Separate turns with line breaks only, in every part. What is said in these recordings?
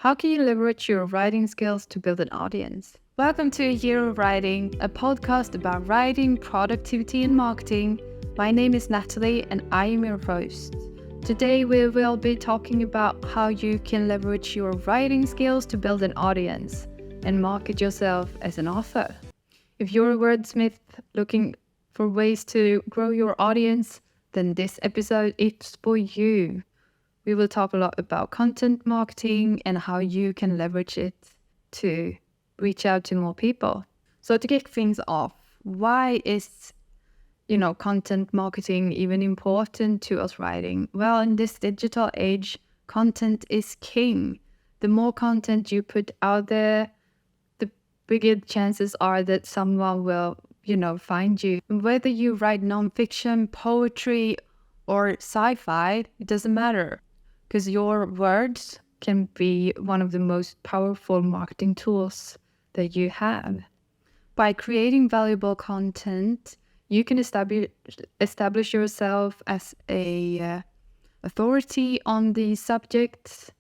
How can you leverage your writing skills to build an audience? Welcome to A Year of Writing, a podcast about writing, productivity, and marketing. My name is Natalie, and I am your host. Today, we will be talking about how you can leverage your writing skills to build an audience and market yourself as an author. If you're a wordsmith looking for ways to grow your audience, then this episode is for you. We will talk a lot about content marketing and how you can leverage it to reach out to more people. So to kick things off, why is content marketing even important to us writing? Well, in this digital age, content is king. The more content you put out there, the bigger chances are that someone will, find you. Whether you write nonfiction, poetry, or sci-fi, it doesn't matter, because your words can be one of the most powerful marketing tools that you have. By creating valuable content, you can establish yourself as a authority on the subject,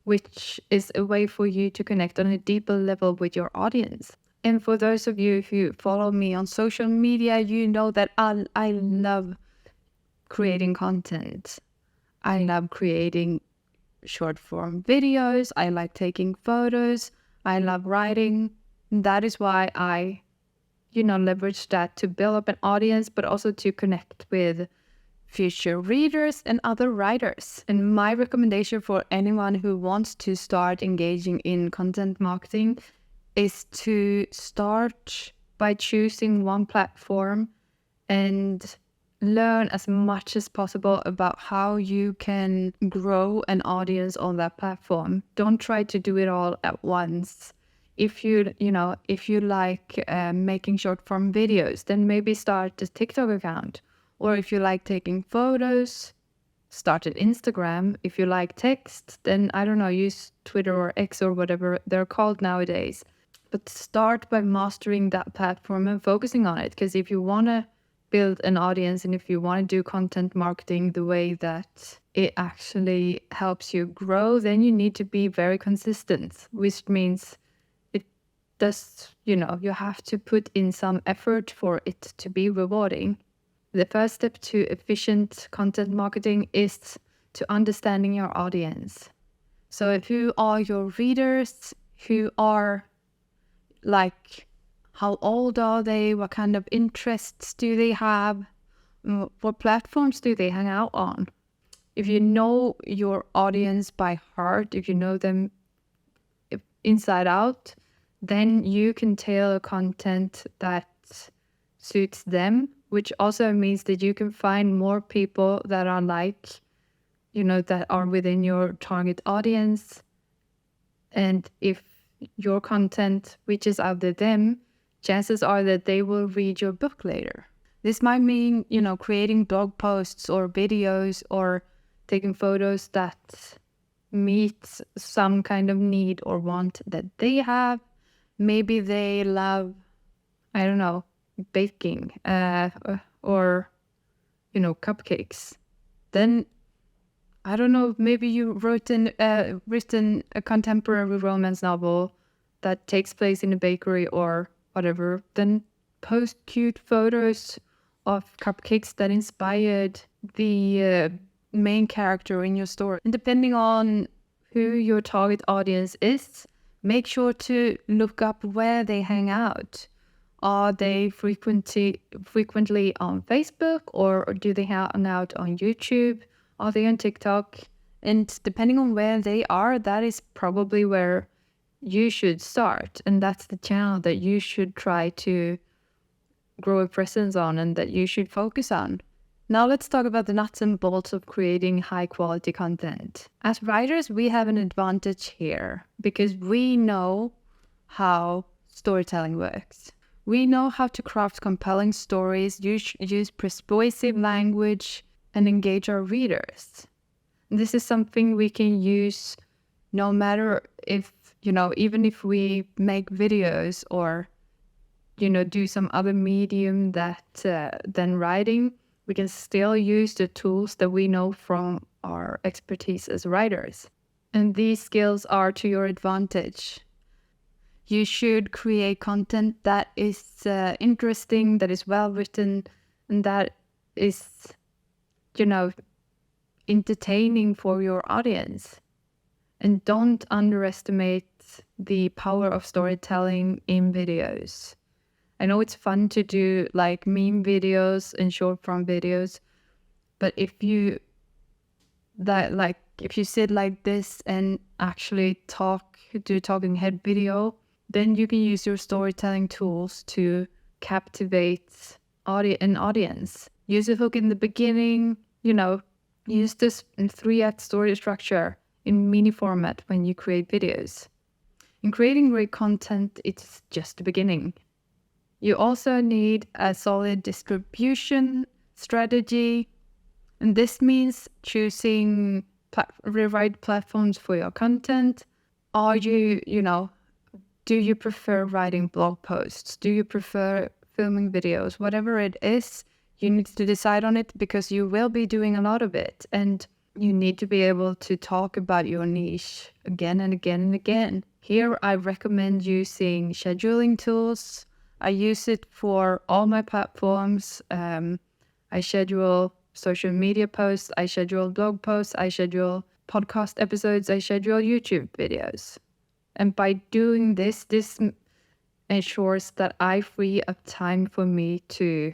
which is a way for you to connect on a deeper level with your audience. And for those of you who follow me on social media, you know that I love creating content. I love creating short form videos. I like taking photos. I love writing. That is why I leverage that to build up an audience, but also to connect with future readers and other writers. And my recommendation for anyone who wants to start engaging in content marketing is to start by choosing one platform and learn as much as possible about how you can grow an audience on that platform. Don't try to do it all at once. If you like making short form videos, then maybe start a TikTok account. Or if you like taking photos, start an Instagram. If you like text, then use Twitter or X or whatever they're called nowadays. But start by mastering that platform and focusing on it. Because if you want to build an audience and if you want to do content marketing the way that it actually helps you grow, then you need to be very consistent, which means you have to put in some effort for it to be rewarding. The first step to efficient content marketing is to understanding your audience. So who are your readers? Who are how old are they? What kind of interests do they have? What platforms do they hang out on? If you know your audience by heart, if you know them inside out, then you can tailor content that suits them, which also means that you can find more people that are that are within your target audience. And if your content reaches out to them, chances are that they will read your book later. This might mean, creating blog posts or videos or taking photos that meet some kind of need or want that they have. Maybe they love, baking or cupcakes. Then, maybe you written a contemporary romance novel that takes place in a bakery or whatever. Then post cute photos of cupcakes that inspired the main character in your story. And depending on who your target audience is, make sure to look up where they hang out. Are they frequently on Facebook, or do they hang out on YouTube? Are they on TikTok? And depending on where they are, that is probably where you should start. And that's the channel that you should try to grow a presence on and that you should focus on. Now let's talk about the nuts and bolts of creating high quality content. As writers, we have an advantage here because we know how storytelling works. We know how to craft compelling stories, use persuasive language, and engage our readers. This is something we can use no matter if, even if we make videos or, do some other medium than writing. We can still use the tools that we know from our expertise as writers. And these skills are to your advantage. You should create content that is interesting, that is well written, and that is, entertaining for your audience. And don't underestimate the power of storytelling in videos. I know it's fun to do like meme videos and short form videos, but if you sit like this and actually do talking head video, then you can use your storytelling tools to captivate an audience. Use a hook in the beginning, use this 3-act story structure in mini format when you create videos. In creating great content, it's just the beginning. You also need a solid distribution strategy, and this means choosing the right platforms for your content. Are you, do you prefer writing blog posts? Do you prefer filming videos? Whatever it is, you need to decide on it because you will be doing a lot of it. And you need to be able to talk about your niche again and again and again. Here, I recommend using scheduling tools. I use it for all my platforms. I schedule social media posts, I schedule blog posts, I schedule podcast episodes, I schedule YouTube videos. And by doing this ensures that I free up time for me to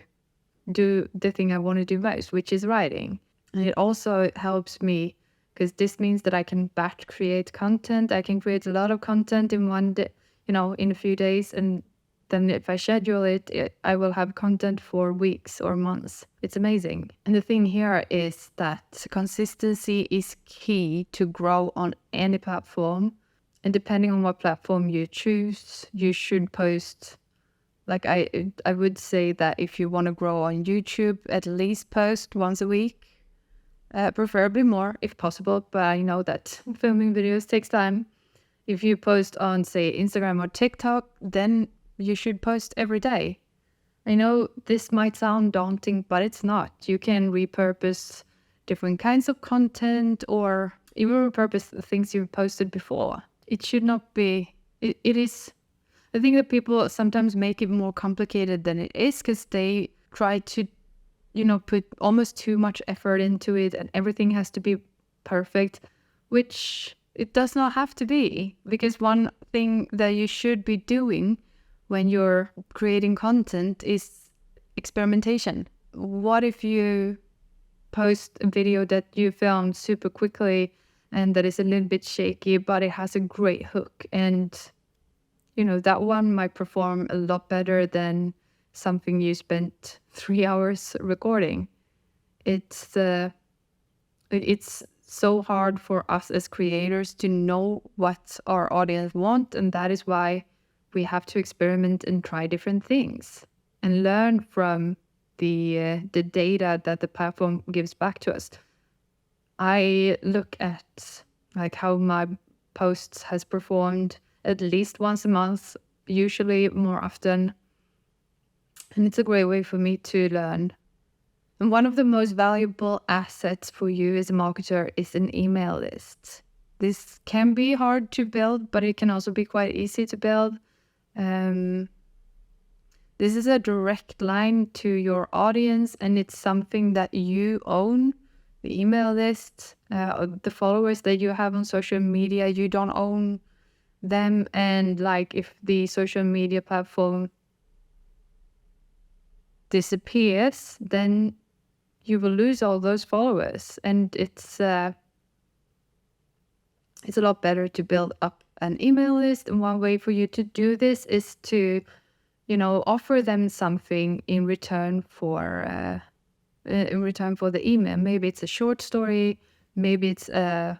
do the thing I want to do most, which is writing. And it also helps me because this means that I can batch create content. I can create a lot of content in one day, in a few days. And then if I schedule it, I will have content for weeks or months. It's amazing. And the thing here is that consistency is key to grow on any platform. And depending on what platform you choose, you should post. Like I would say that if you want to grow on YouTube, at least post once a week, preferably more if possible. But I know that filming videos takes time. If you post on, say, Instagram or TikTok, then you should post every day. I know this might sound daunting, but it's not. You can repurpose different kinds of content or even repurpose the things you've posted before. It should not be, it is, I think that people sometimes make it more complicated than it is because they try to, put almost too much effort into it and everything has to be perfect, which it does not have to be. Because one thing that you should be doing when you're creating content is experimentation. What if you post a video that you filmed super quickly and that is a little bit shaky, but it has a great hook? And, that one might perform a lot better than something you spent 3 hours recording. It's so hard for us as creators to know what our audience want, and that is why we have to experiment and try different things and learn from the data that the platform gives back to us. I look at like how my posts has performed at least once a month, usually more often. And it's a great way for me to learn. And one of the most valuable assets for you as a marketer is an email list. This can be hard to build, but it can also be quite easy to build. This is a direct line to your audience, and it's something that you own. The email list, the followers that you have on social media, you don't own them. And like if the social media platform disappears, then you will lose all those followers. And it's a lot better to build up an email list. And one way for you to do this is to, offer them something in return for the email. Maybe it's a short story, maybe it's a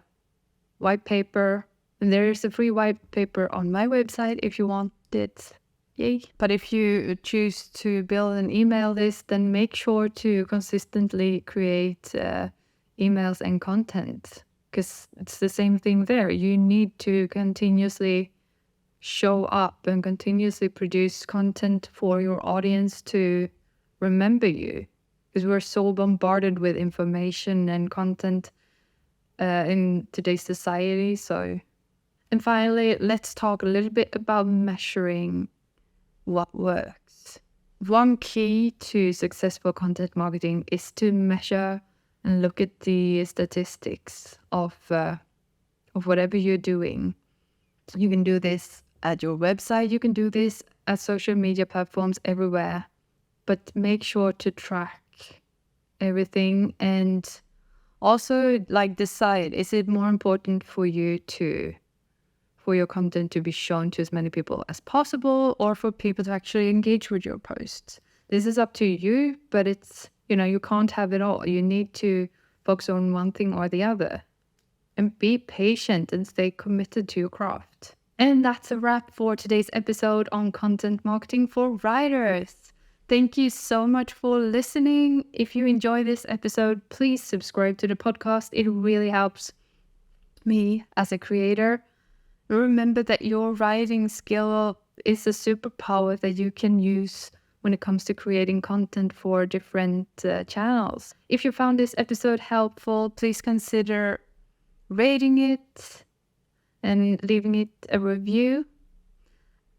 white paper. And there is a free white paper on my website if you want it. Yay. But if you choose to build an email list, then make sure to consistently create emails and content, because it's the same thing there. You need to continuously show up and continuously produce content for your audience to remember you, because we're so bombarded with information and content in today's society. And finally, let's talk a little bit about measuring what works. One key to successful content marketing is to measure and look at the statistics of whatever you're doing. You can do this at your website, you can do this at social media platforms everywhere, but make sure to track everything and also decide, is it more important for you for your content to be shown to as many people as possible, or for people to actually engage with your posts? This is up to you, but it's, you can't have it all. You need to focus on one thing or the other. And be patient and stay committed to your craft. And that's a wrap for today's episode on content marketing for writers. Thank you so much for listening. If you enjoy this episode, please subscribe to the podcast. It really helps me as a creator. Remember that your writing skill is a superpower that you can use when it comes to creating content for different channels. If you found this episode helpful, please consider rating it and leaving it a review.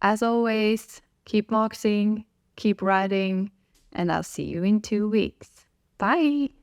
As always, keep marketing, keep writing, and I'll see you in 2 weeks. Bye!